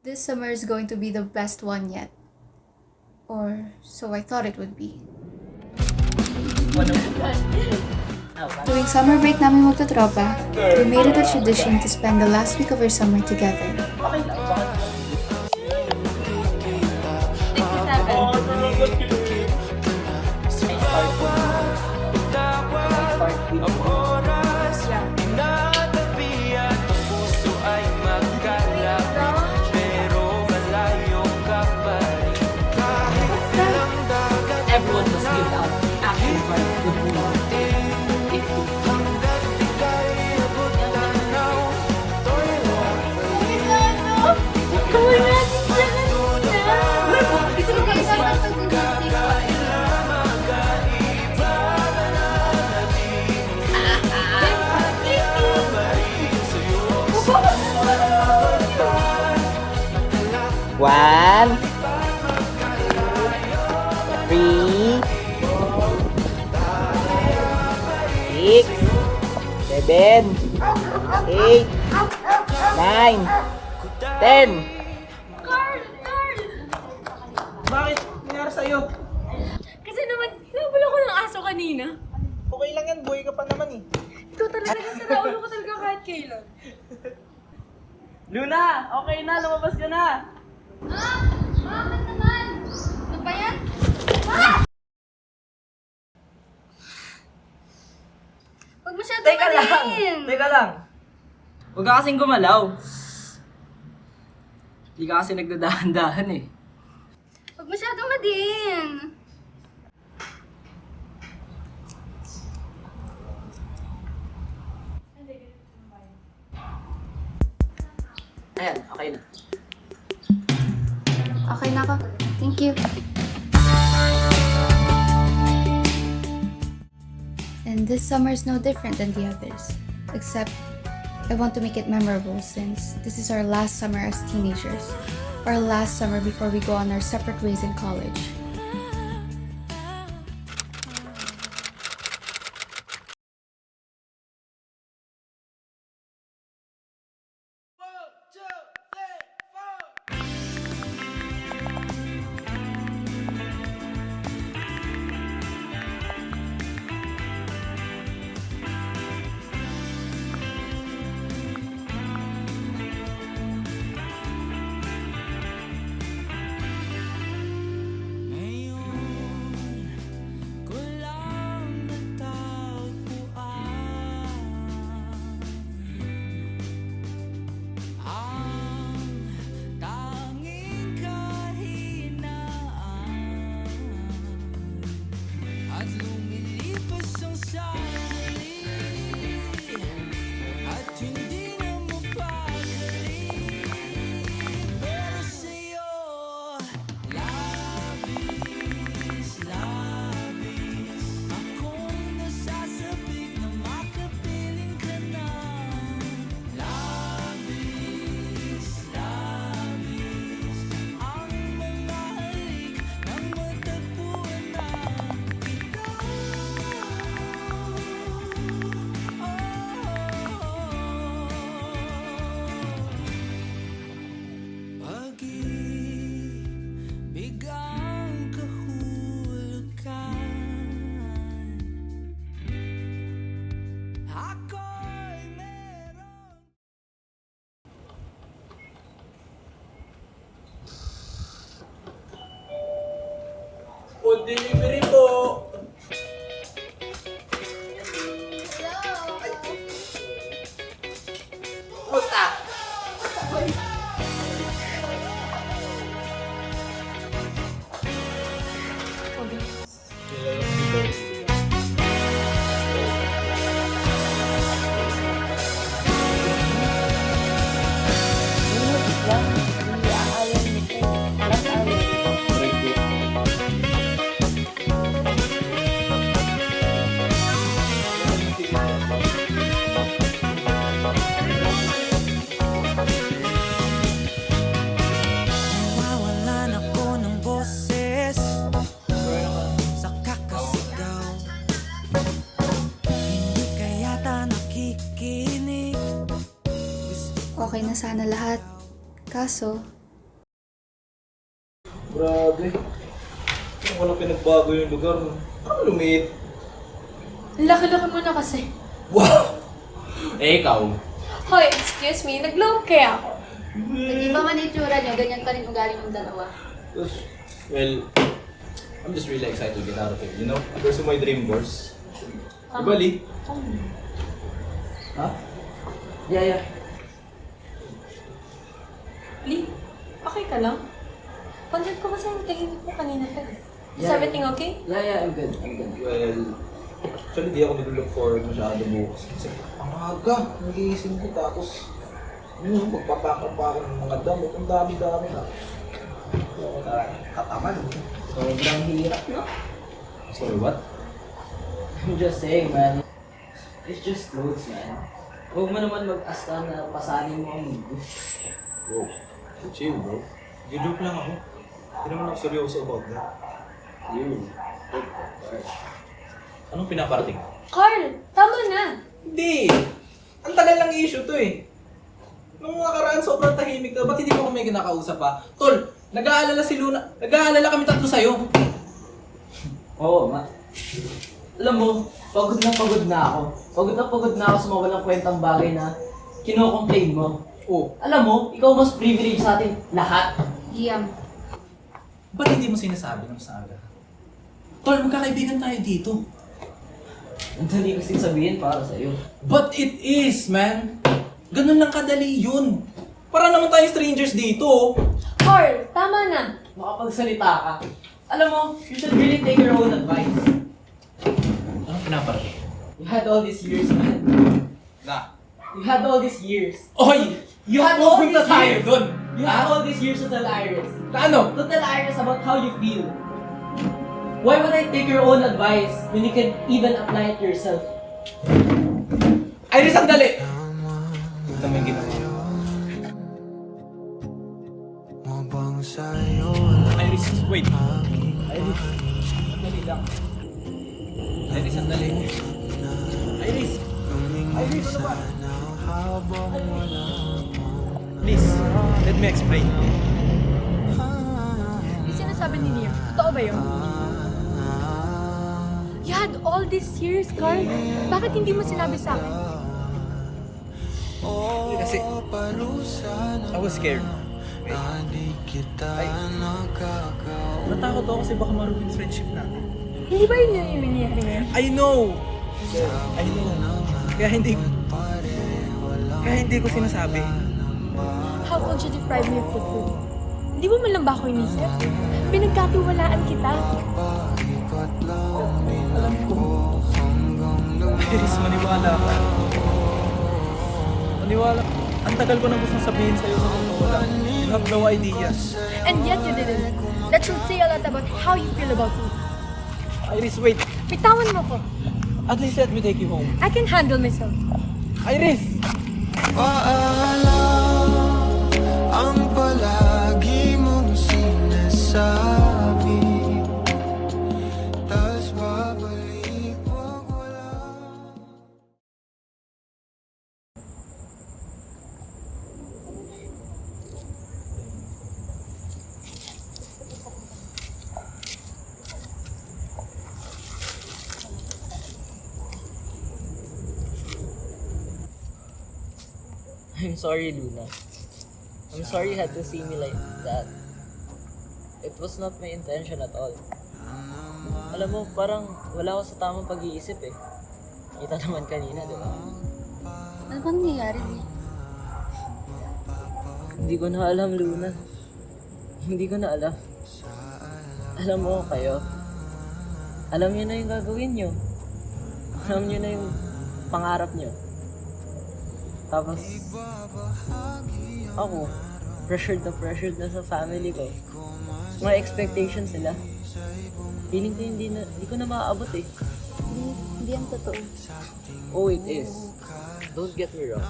This summer is going to be the best one yet. Or so I thought it would be. Tuwing summer break namin magtotropa, we made it a tradition to spend the last week of our summer together. Everyone must give out action cards to the pool. One, three, 6, 7, 8, 9, 10. Carl! Bakit? Nangyari sa'yo? Kasi naman, hinabol ako ng aso kanina. Okay lang yan, buhay ka pa naman eh. Ikaw talaga nasira ulo ko talaga kahit kailan. Luna, okay na, lumabas ka na. Bakit naman? Ano ba yan? Huwag masyado Teka lang, madiin. teka lang. Huwag ka kasing gumalaw. Hindi ka kasi nagdadahan-dahan eh. Huwag masyado madiin. Ayan, okay na. Okay na ako. Thank you. And this summer is no different than the others. Except, I want to make it memorable since this is our last summer as teenagers. Our last summer before we go on our separate ways in college. Food delivery po! Kumusta? Okay na sana lahat. Kaso, Grabe. Kung walang pinagbago yung lugar, parang lumiit. Ang laki-laki mo na kasi. Wow! Eh, ikaw. Hoy, excuse me, nag-love kaya ako. Nag-iba man itsura nyo, ganyan pa rin ugali ng dalawa. Well, I'm just really excited to get out of here, you know? Pursue my dream course. Diba, Lee? Ha? Yeah. Lee, okay ka lang? Pansin ko kasi ang tingin ko kanina ka. Is Yeah. everything okay? Yeah, I'm good. Well, actually di ako nag-look forward masyado bukas. Kasi ang aga, nagigising ko tapos magpapakal pa ako ng mga damit. Ang dami-dami na. So, kataman. Sobrang hirap, no? Sorry, what? I'm just saying, man. It's just clothes, man. Huwag mo naman mag-asta na pasanin mo ang mundo. Bro, chill bro. Joke lang ako. Hindi naman ako seryoso about that. Yun. Anong pinaparating? Carl, tama na. Hindi! Ang tagal lang issue to eh. Nung nakaraan sobrang tahimik ka, ba't hindi mo kami kinakausap pa? Tol, nag-aalala si Luna. Nag-aalala kami tatlo sa'yo. Oo, ma. Alam mo, pagod na ako. Pagod na ako sa mawalang kwentang bagay na kino-complain mo. Oh, Alam mo, ikaw mas privileged sa atin lahat. Liam, ba't hindi mo sinasabi ng saga? Tol, magkakaibigan tayo dito. Ang dali kasing sabihin para sa'yo. But it is, man. Ganun lang kadali yun. Para naman tayong strangers dito. Oh. Carl, tama na. Makapagsalita ka. Alam mo, you should really take your own advice. Anong pinaparating? You had all these years, man. Na. You had all these years. Oy! You had all these Pupunta tayo years. dun. You had all these years to tell Iris. Na ano? To tell Iris about how you feel. Why would I take your own advice when you can even apply it yourself? Iris, ang dali! Ito mo yung ginawa. Iris, wait. Iris, sandali lang. Iris, sandali. Iris! Iris, ano ba? Please, let me explain. Yung sinasabi ni Liam, totoo ba yun? You had all these years, Carl. Bakit hindi mo sinabi sa akin? Kasi, I was scared. Natakot ako kasi baka maruin yung friendship natin. Hindi ba yun yung nangyayari ngayon? I know! Kaya hindi ko sinasabi. How could you deprive me of the truth? Hindi mo man lang ba ako inisip? Pinagkatiwalaan kita. Alam ko. Iris, maniwala ka. Maniwala. Ang tagal ko nang gustong sabihin sa'yo sa totoo lang. You have no idea. And yet you didn't. That should say a lot about how you feel about me. Iris, wait. Bitawan mo ko. At least let me take you home. I can handle myself. Iris! Ang palagi mong sinasabi, tas babalik pag wala. I'm sorry, Luna. I'm sorry you had to see me like that. It was not my intention at all. Alam mo, parang wala ako sa tamang pag-iisip eh. Kita naman kanina, di ba? ano bang nangyayari, Lee? Hindi ko na alam, Luna. Hindi ko na alam. Alam mo, kayo. Alam niyo na yung gagawin niyo. Alam niyo na yung pangarap niyo. Tapos, ako, pressured na sa family ko. Mga expectations nila. Feeling ko hindi ko na maaabot eh. Hindi yan totoo. Oh, it is. Don't get me wrong.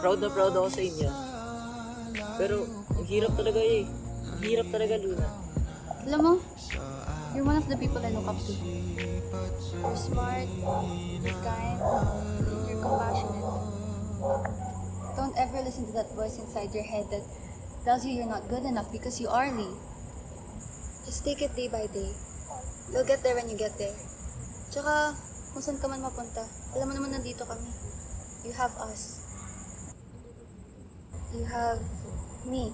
Proud na proud ako sa inyo. Pero, ang hirap talaga eh. Ang hirap talaga, Luna. Alam mo, you're one of the people I look up to. You're smart, you're kind, you're compassionate. Don't ever listen to that voice inside your head that tells you you're not good enough because you are, Lee. Just take it day by day. You'll get there when you get there. Tsaka, kung saan ka man mapunta, alam mo naman nandito kami. You have us. You have me.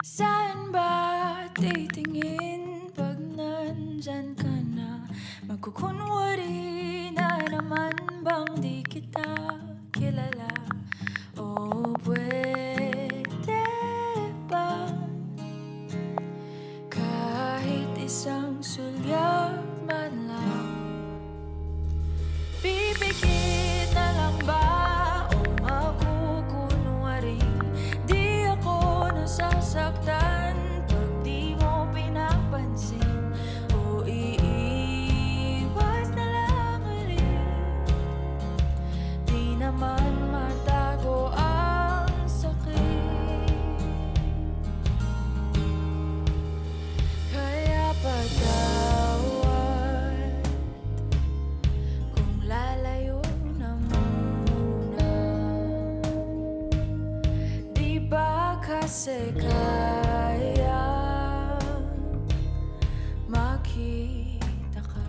Saan ba titingin pag nandyan ka na? Magkukunwari na naman bang di kita kilala? O pwede ba kahit isang sulyap man lang? Pipikit na lang ba o makukunwaring di ako nasasaktan pag di mo pinapansin? O iiwas na lang ulit, di naman matago ang sakit. Kaya patawad kung lalayo na muna. Di ba kasi kaya makita ka?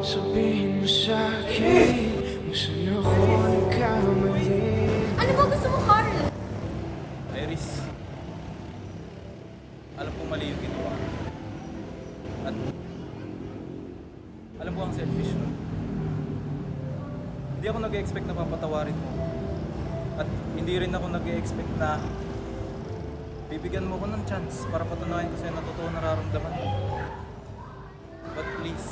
Sabihin mo sa'kin kung saan ako nagkamali. Ano ba gusto mo, Carl? Iris, alam kong mali yung ginawa. At alam ko ang selfish nun. Hindi ako nag-expect na papatawarin mo. At hindi rin ako nag-expect na bibigyan mo ko ng chance para patunayan ko sa'yo na totoo nararamdaman mo. But please,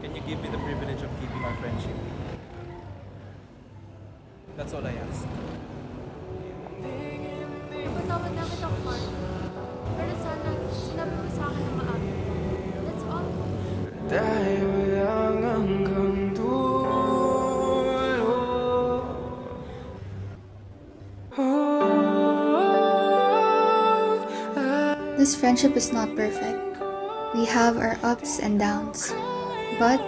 can you give me the privilege of keeping our friendship? That's all I ask. Napatawad na kita, Carl. Pero sana, sinabi mo sa akin na maaga. That's all. Dahil lang hanggang dulo. This friendship is not perfect. We have our ups and downs. But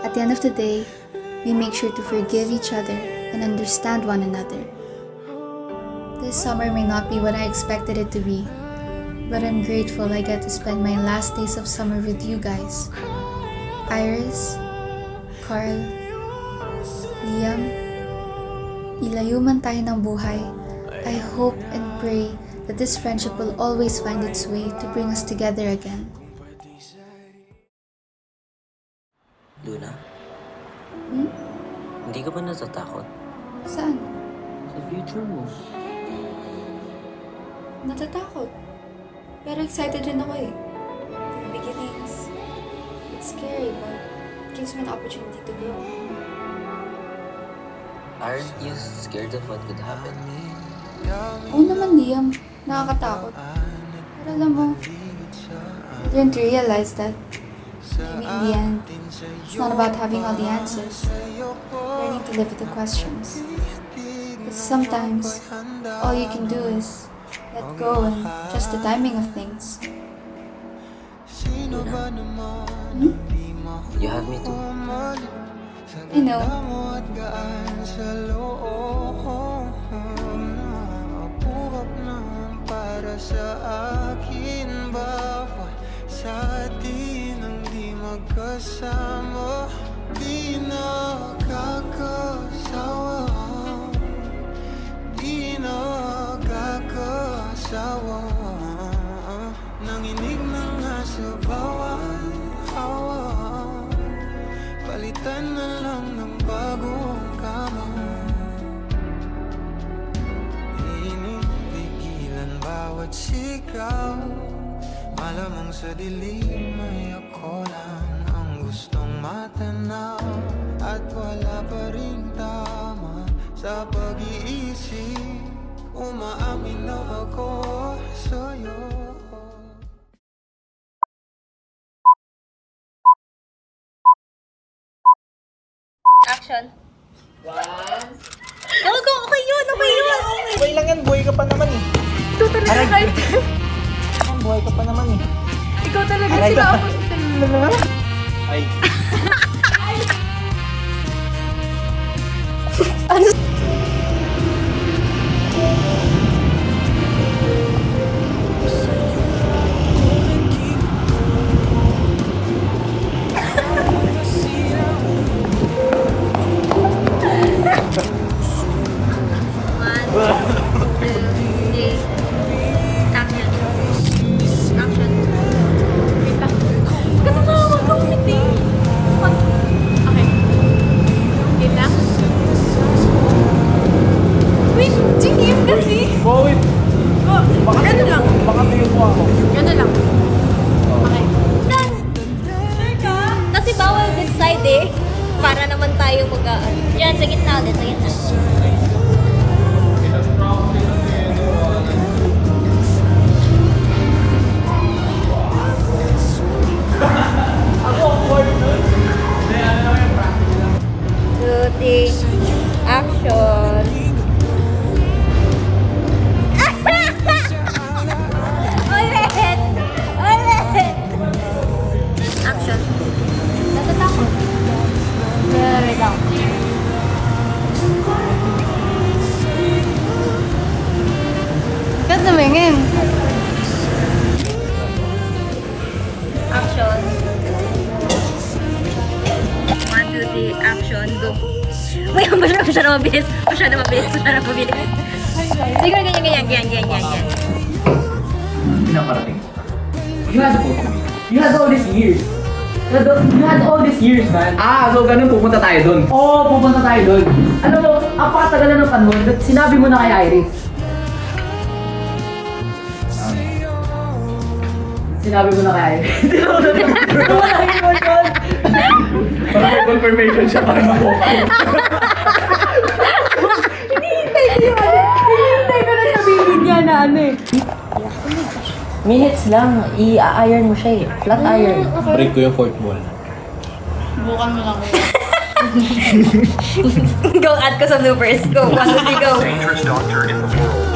at the end of the day, we make sure to forgive each other and understand one another. This summer may not be what I expected it to be, but I'm grateful I get to spend my last days of summer with you guys. Iris, Carl, Liam, ilayo man tayo ng buhay, I hope and pray that this friendship will always find its way to bring us together again. Luna, Hmm? hindi ka ba natatakot? Saan? Sa future mo. Natatakot. Pero excited rin ako eh. The beginnings. It's scary, but it gives me an opportunity to grow. Aren't you scared of what could happen? Oo naman, Liam. Nakakatakot. Pero alam mo, I didn't realize that maybe in the end, it's not about having all the answers. Learning to live with the questions. Because sometimes, all you can do is let go and trust the timing of things. Luna, Hmm? you have me too. I know. Para sa akin bawat sa atin ang di kasama, di nakakasawa, di nakakasawa. Nanginig na nga sa bawat hawa, palitan na lang ng bagong kama. Inipigilan bawat sigaw, malamang sa dilim ay ako lang ang gustong matanaw. At wala pa rin tama sa pag-iisip, umaamin na ako sa'yo. Action. Go, go! Okay yun! Okay yun! Okay lang yan, buhay ka pa naman eh. Ikaw talaga, Kyle. Buhay ka pa naman eh. Ikaw talaga, sila ako. Ay. Kasi bawal this side eh. Para naman tayo Yan, sa gitna ulit, sa gitna. Shooting. Action. Ulit! Ulit! Action. Natatakot. Wait lang. Ba't tumingin? Action. 1, 2, 3, action, go. Uy, masyado mabilis. Masyado mabilis. Siguro ganyan. Pinaparating ko. You had to me. You had all these years. You had all these years, man. Ah, so ganun pupunta tayo dun. Oo, pupunta tayo doon. Alam mo, apakatagal na ng panahon, but sinabi mo na kay Iris. Sinabi mo na kay Iris. Para may confirmation siya para makuha. Hinihintay ko na sabihin niya na ano eh. Minutes lang, i-iron mo siya eh. Flat iron. Break ko yung fourth wall. Bukan mo lang. Go, add ko sa bloopers. Go, 1, 2, 3, go. Dangerous doctor in the world.